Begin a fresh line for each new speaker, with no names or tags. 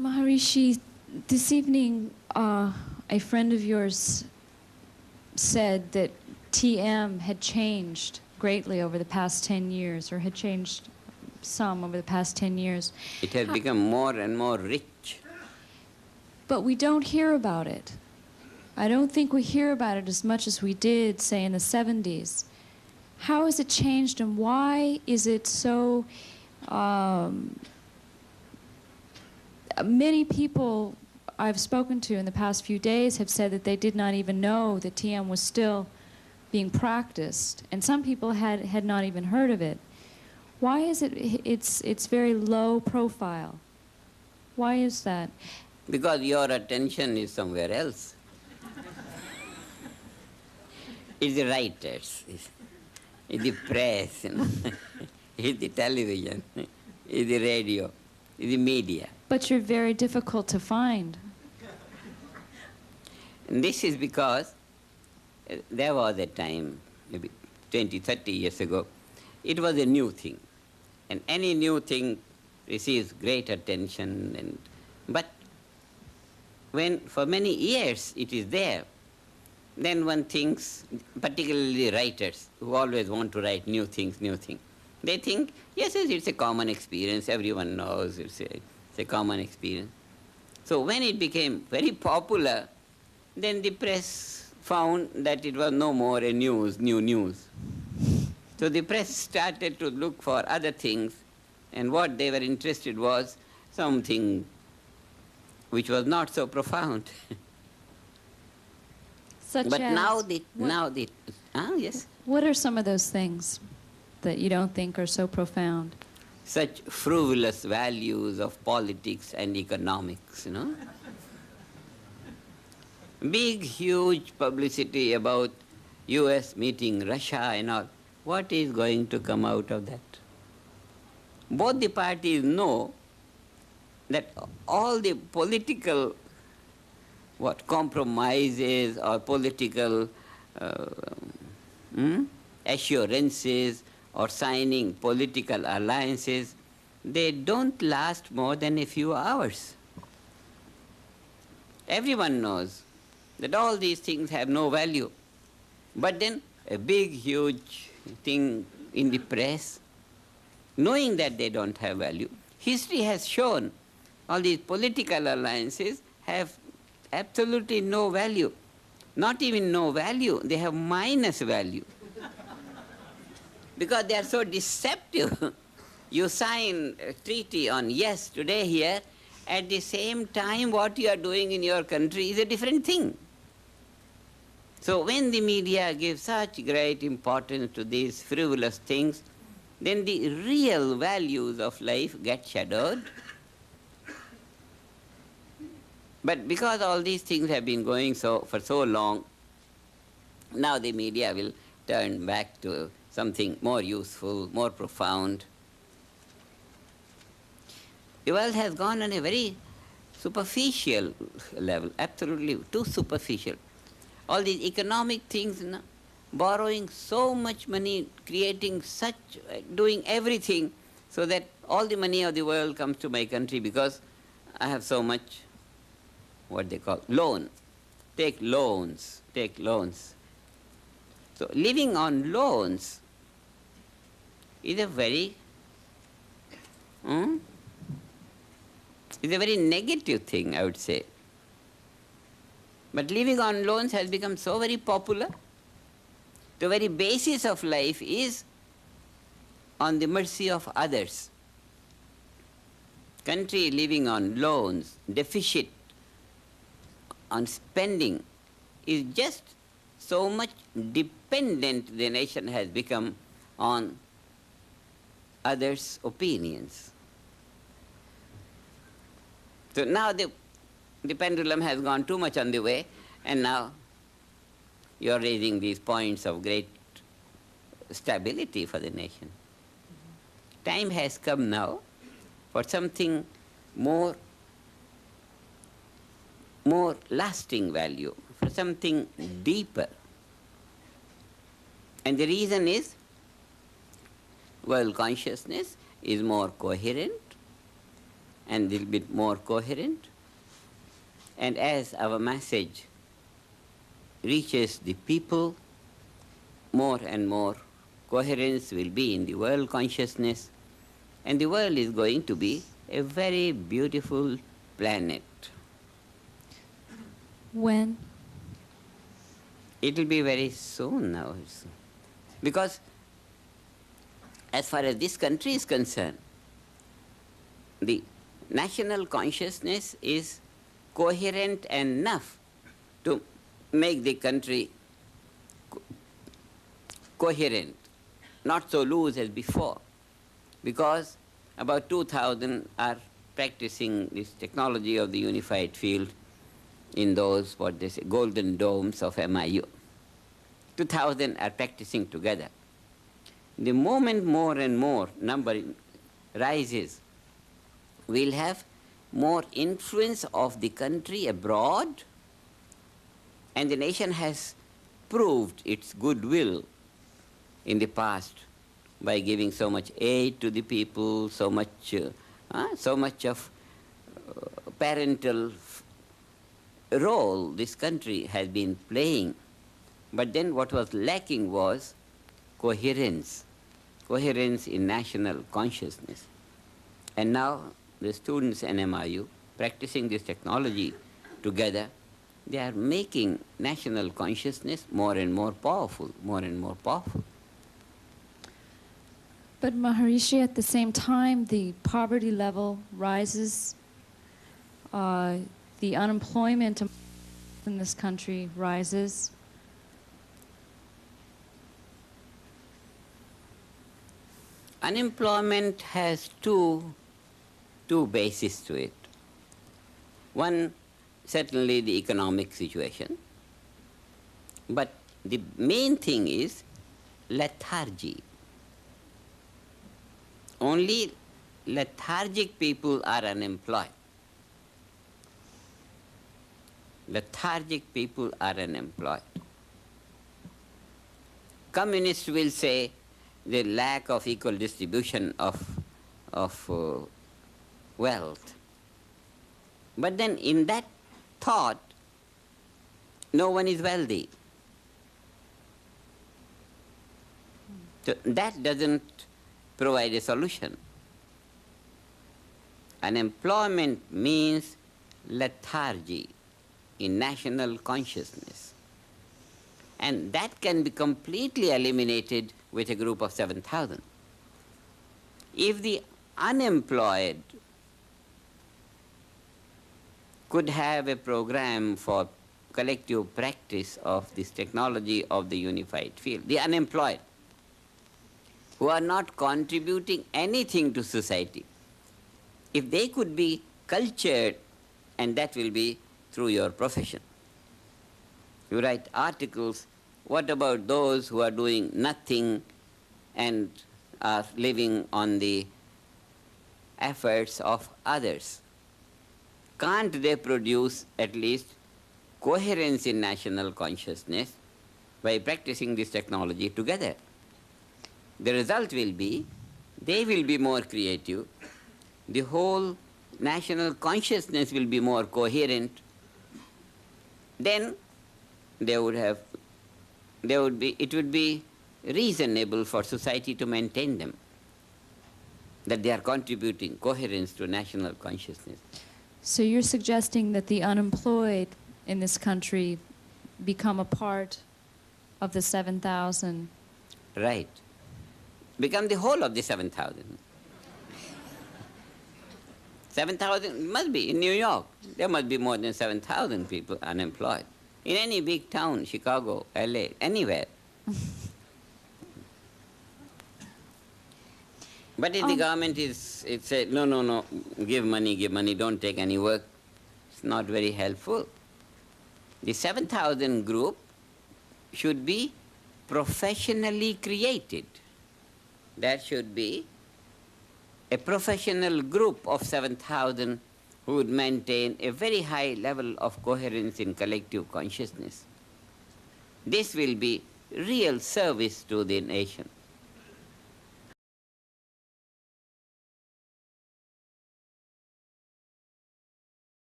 Maharishi, this evening a friend of yours said that TM had changed greatly over the past 10 years, or had changed some over the past 10 years.
It has become more and more rich.
But we don't hear about it. I don't think we hear about it as much as we did, say, in the 70s. How has it changed, and why is it so... many people I've spoken to in the past few days have said that they did not even know that TM was still being practiced, and some people had not even heard of it. Why is it's very low profile? Why is that?
Because your attention is somewhere else. It's the writers, it's the press, it's the television, it's the radio, it's the media.
But you're very difficult to find.
And this is because there was a time, maybe 20, 30 years ago, it was a new thing. And any new thing receives great attention. But when for many years it is there, then one thinks, particularly writers who always want to write new things, they think, yes, it's a common experience, everyone knows, it's a common experience. So when it became very popular, then the press found that it was no more a new news. So the press started to look for other things, and what they were interested was something which was not so profound.
Such
but
as
yes.
What are some of those things that you don't think are so profound?
Such frivolous values of politics and economics, Big, huge publicity about US meeting Russia and all. What is going to come out of that? Both the parties know that all the political compromises or political assurances or signing political alliances, they don't last more than a few hours. Everyone knows that all these things have no value. But then a big, huge thing in the press, knowing that they don't have value, history has shown all these political alliances have absolutely no value. Not even no value, they have minus value. Because they are so deceptive. You sign a treaty on yes today here, at the same time what you are doing in your country is a different thing. So when the media gives such great importance to these frivolous things, then the real values of life get shadowed. But because all these things have been going for so long, now the media will turn back to something more useful, more profound. The world has gone on a very superficial level, absolutely too superficial. All these economic things, borrowing so much money, doing everything so that all the money of the world comes to my country because I have so much, what they call, loan. Take loans. So living on loans is a very negative thing, I would say. But living on loans has become so very popular. The very basis of life is on the mercy of others. Country living on loans, deficit on spending, is just so much dependent the nation has become on others' opinions. So now the pendulum has gone too much on the way, and now you are raising these points of great stability for the nation. Time has come now for something more lasting value, for something deeper. And the reason is, world consciousness is more coherent, and a little bit more coherent. And as our message reaches the people, more and more coherence will be in the world consciousness, and the world is going to be a very beautiful planet.
When?
It will be very soon now. Because as far as this country is concerned, the national consciousness is coherent enough to make the country coherent, not so loose as before, because about 2,000 are practicing this technology of the unified field in those, what they say, golden domes of MIU. 2,000 are practicing together. The moment more and more number rises, we'll have more influence of the country abroad, and the nation has proved its goodwill in the past by giving so much aid to the people, so much of parental role this country has been playing. But then what was lacking was coherence in national consciousness. And now the students in MIU, practicing this technology together, they are making national consciousness more and more powerful, more and more powerful.
But Maharishi, at the same time, the poverty level rises, the unemployment in this country rises.
Unemployment has two bases to it. One, certainly the economic situation, but the main thing is lethargy. Only lethargic people are unemployed. Lethargic people are unemployed. Communists will say the lack of equal distribution of wealth. But then in that thought, no one is wealthy. So that doesn't provide a solution. Unemployment means lethargy in national consciousness. And that can be completely eliminated with a group of 7,000. If the unemployed could have a program for collective practice of this technology of the unified field, the unemployed, who are not contributing anything to society, if they could be cultured, and that will be through your profession. You write articles. What about those who are doing nothing and are living on the efforts of others? Can't they produce at least coherence in national consciousness by practicing this technology together? The result will be, they will be more creative, the whole national consciousness will be more coherent, then it would be reasonable for society to maintain them, that they are contributing coherence to national consciousness.
So you're suggesting that the unemployed in this country become a part of the 7,000?
Right. Become the whole of the 7,000. 7,000 must be in New York. There must be more than 7,000 people unemployed. In any big town, Chicago, LA, anywhere. But if the government it said, no, give money, don't take any work, it's not very helpful. The 7,000 group should be professionally created. That should be a professional group of 7,000 who would maintain a very high level of coherence in collective consciousness. This will be real service to the nation.